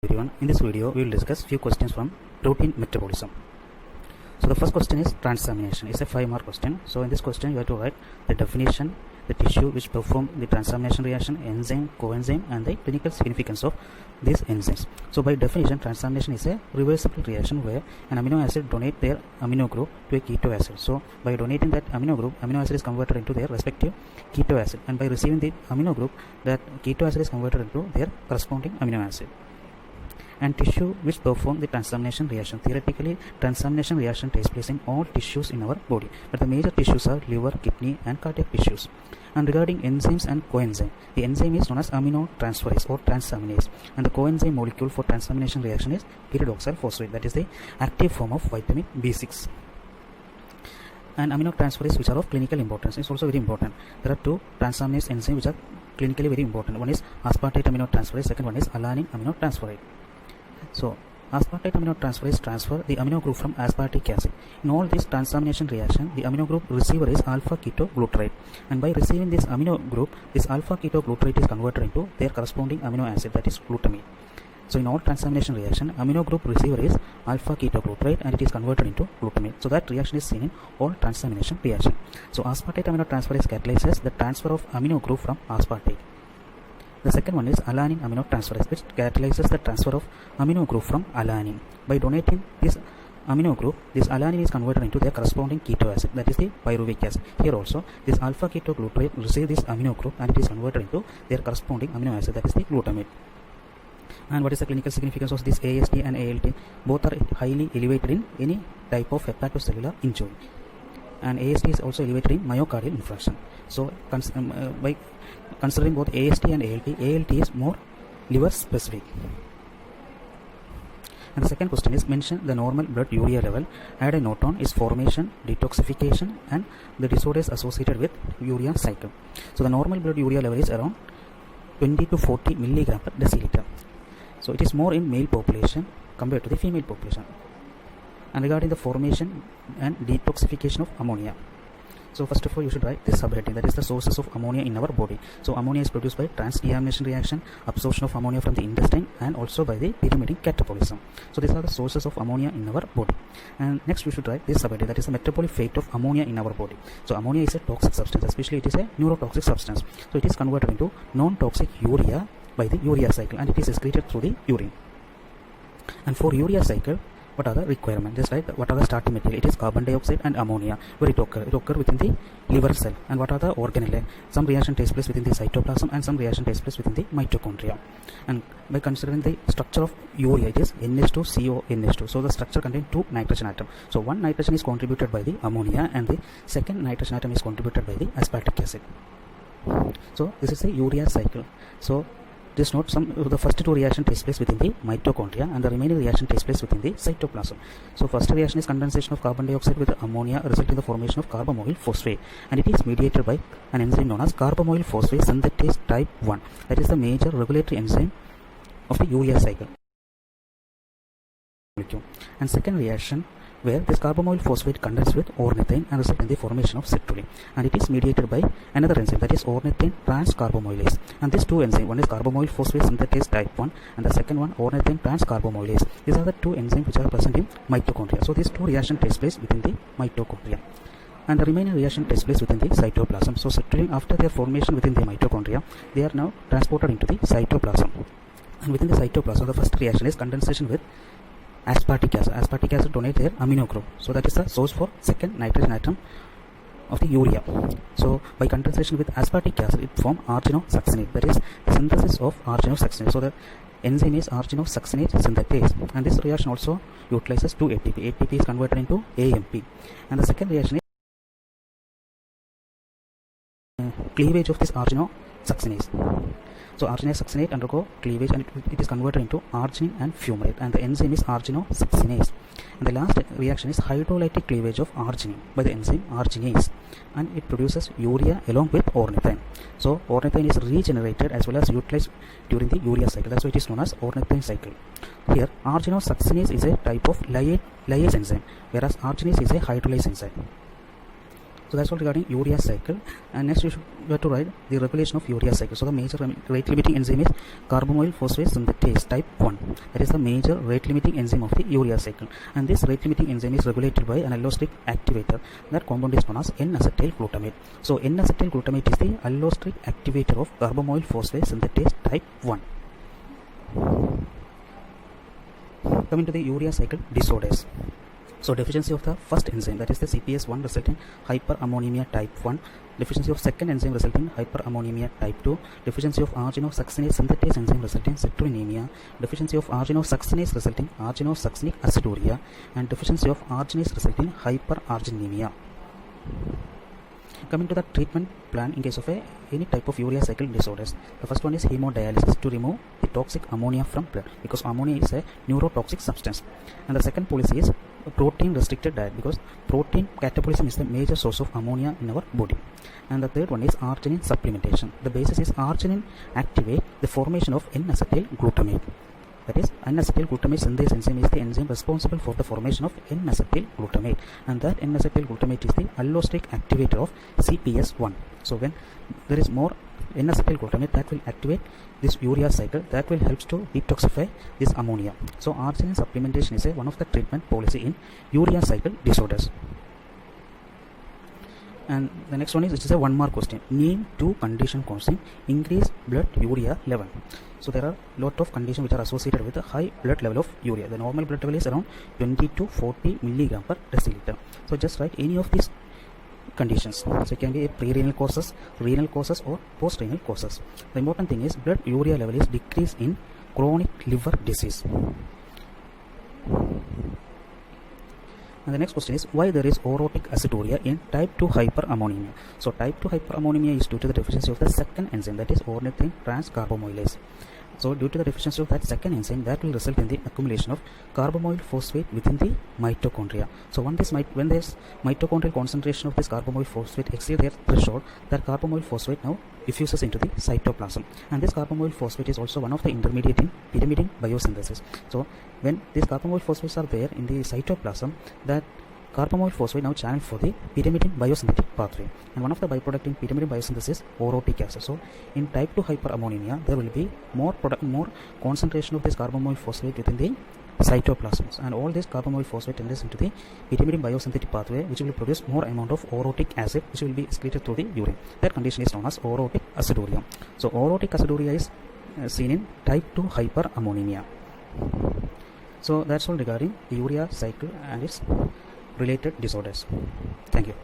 Everyone, in this video we will discuss few questions from protein metabolism. So the first question is transamination. It's a 5-mark question. So in this question you have to write the definition, the tissue which perform the transamination reaction, enzyme, coenzyme, and the clinical significance of these enzymes. So by definition, transamination is a reversible reaction where an amino acid donate their amino group to a keto acid. So by donating that amino group, amino acid is converted into their respective keto acid, and by receiving the amino group, that keto acid is converted into their corresponding amino acid. And tissue which perform the transamination reaction. Theoretically, transamination reaction takes place in all tissues in our body, but the major tissues are liver, kidney, and cardiac tissues. And regarding enzymes and coenzyme, the enzyme is known as aminotransferase or transaminase, and the coenzyme molecule for transamination reaction is pyridoxal phosphate, that is the active form of vitamin B6. And aminotransferase which are of clinical importance is also very important. There are two transaminase enzymes which are clinically very important. One is aspartate aminotransferase, second one is alanine aminotransferase. So, aspartate aminotransferase transfer the amino group from aspartic acid. In all this transamination reaction, the amino group receiver is alpha ketoglutarate, and by receiving this amino group, this alpha ketoglutarate is converted into their corresponding amino acid, that is glutamate. So in all transamination reaction, amino group receiver is alpha ketoglutarate and it is converted into glutamate. So that reaction is seen in all transamination reaction. So aspartate aminotransferase catalyzes the transfer of amino group from aspartate. The second one is alanine aminotransferase, which catalyzes the transfer of amino group from alanine. By donating this amino group, this alanine is converted into their corresponding keto acid, that is the pyruvic acid. Here also, this alpha ketoglutarate receives this amino group and it is converted into their corresponding amino acid, that is the glutamate. And what is the clinical significance of this AST and ALT? Both are highly elevated in any type of hepatocellular injury. And AST is also elevated in myocardial infarction. So by considering both AST and ALT is more liver specific. And the second question is, mention the normal blood urea level. Add a note on its formation, detoxification, and the disorders associated with urea cycle. So the normal blood urea level is around 20 to 40 milligram per deciliter. So it is more in male population compared to the female population. And regarding the formation and detoxification of ammonia, so first of all you should write this subheading, that is the sources of ammonia in our body. So ammonia is produced by transdeamination reaction, absorption of ammonia from the intestine, and also by the pyrimidine catabolism. So these are the sources of ammonia in our body. And next we should write this subheading, that is the metabolic fate of ammonia in our body. So ammonia is a toxic substance, especially it is a neurotoxic substance. So it is converted into non-toxic urea by the urea cycle, and it is excreted through the urine. And for urea cycle, what are the requirements? Just write what are the starting material. It is carbon dioxide and ammonia, where it occur within the liver cell. And what are the organelle? Some reaction takes place within the cytoplasm and some reaction takes place within the mitochondria. And by considering the structure of urea, it is NH2CONH2. So the structure contains two nitrogen atoms. So one nitrogen is contributed by the ammonia and the second nitrogen atom is contributed by the aspartic acid. So this is the urea cycle. So just note the first two reaction takes place within the mitochondria and the remaining reaction takes place within the cytoplasm. So first reaction is condensation of carbon dioxide with ammonia, resulting in the formation of carbamoyl phosphate, and it is mediated by an enzyme known as carbamoyl phosphate synthetase type 1. That is the major regulatory enzyme of the urea cycle. And second reaction, where this carbamoyl phosphate condenses with ornithine and results in the formation of citrulline, and it is mediated by another enzyme, that is ornithine transcarbamylase. And these two enzymes, one is carbamoyl phosphate synthetase type 1 and the second one ornithine transcarbamylase. These are the two enzymes which are present in mitochondria. So these two reactions takes place within the mitochondria, and the remaining reaction takes place within the cytoplasm. So citrulline, after their formation within the mitochondria, they are now transported into the cytoplasm. And within the cytoplasm, the first reaction is condensation with aspartic acid. Aspartic acid donates their amino group. So that is the source for second nitrogen atom of the urea. So by condensation with aspartic acid, it forms arginosuccinate. That is synthesis of arginosuccinate. So the enzyme is arginosuccinate synthetase. And this reaction also utilizes 2 ATP. ATP is converted into AMP. And the second reaction is cleavage of this arginosuccinase. So arginosuccinate undergo cleavage and it is converted into arginine and fumarate, and the enzyme is arginosuccinase. And the last reaction is hydrolytic cleavage of arginine by the enzyme arginase, and it produces urea along with ornithine. So ornithine is regenerated as well as utilized during the urea cycle. That's why it is known as ornithine cycle. Here arginosuccinase is a type of lyase enzyme, whereas arginase is a hydrolase enzyme. So that's all regarding urea cycle. And next you have to write the regulation of urea cycle. So the major rate limiting enzyme is carbamoyl phosphate synthetase type 1. That is the major rate limiting enzyme of the urea cycle. And this rate limiting enzyme is regulated by an allosteric activator. That compound is known as N-acetyl glutamate. So N-acetyl glutamate is the allosteric activator of carbamoyl phosphate synthetase type 1. Coming to the urea cycle disorders. So deficiency of the first enzyme, that is the CPS1, result in hyperammonemia type 1. Deficiency of second enzyme result in hyperammonemia type 2. Deficiency of arginosuccinase synthetase enzyme result in citrullinemia. Deficiency of arginosuccinase result in arginosuccinic aciduria. And deficiency of arginase result in hyperarginemia. Coming to the treatment plan in case of any type of urea cycle disorders. The first one is hemodialysis to remove the toxic ammonia from blood, because ammonia is a neurotoxic substance. And the second policy is protein restricted diet, because protein catabolism is the major source of ammonia in our body. And the third one is arginine supplementation. The basis is arginine activate the formation of N-acetyl glutamate. That is, N-acetyl glutamate synthase enzyme is the enzyme responsible for the formation of N-acetyl glutamate, and that N-acetyl glutamate is the allosteric activator of CPS1. So when there is more N-acetyl glutamate, that will activate this urea cycle, that will help to detoxify this ammonia. So arginine supplementation is one of the treatment policy in urea cycle disorders. And the next one is, which is a 1 mark question. Name 2 conditions causing increased blood urea level. So there are lot of conditions which are associated with a high blood level of urea. The normal blood level is around 20 to 40 milligram per deciliter. So just write any of these conditions. So it can be a pre-renal causes, renal causes, or post-renal causes. The important thing is blood urea level is decreased in chronic liver disease. And the next question is, why there is orotic aciduria in type 2 hyperammonemia? So type 2 hyperammonemia is due to the deficiency of the second enzyme, that is ornithine transcarbamylase. So due to the deficiency of that second enzyme, that will result in the accumulation of carbamoyl phosphate within the mitochondria. So when this mitochondrial concentration of this carbamoyl phosphate exceeds their threshold, that carbamoyl phosphate now diffuses into the cytoplasm. And this carbamoyl phosphate is also one of the intermediate in pyrimidine biosynthesis. So when these carbamoyl phosphates are there in the cytoplasm, that carbamoyl phosphate now channel for the pyrimidine biosynthetic pathway, and one of the byproduct in pyrimidine biosynthesis is orotic acid. So in type 2 hyperammonemia, there will be more concentration of this carbamoyl phosphate within the cytoplasms, and all this carbamoyl phosphate enters into the pyrimidine biosynthetic pathway, which will produce more amount of orotic acid, which will be excreted through the urine. That condition is known as orotic aciduria. So orotic aciduria is seen in type 2 hyperammonemia. So that's all regarding the urea cycle and its related disorders. Thank you.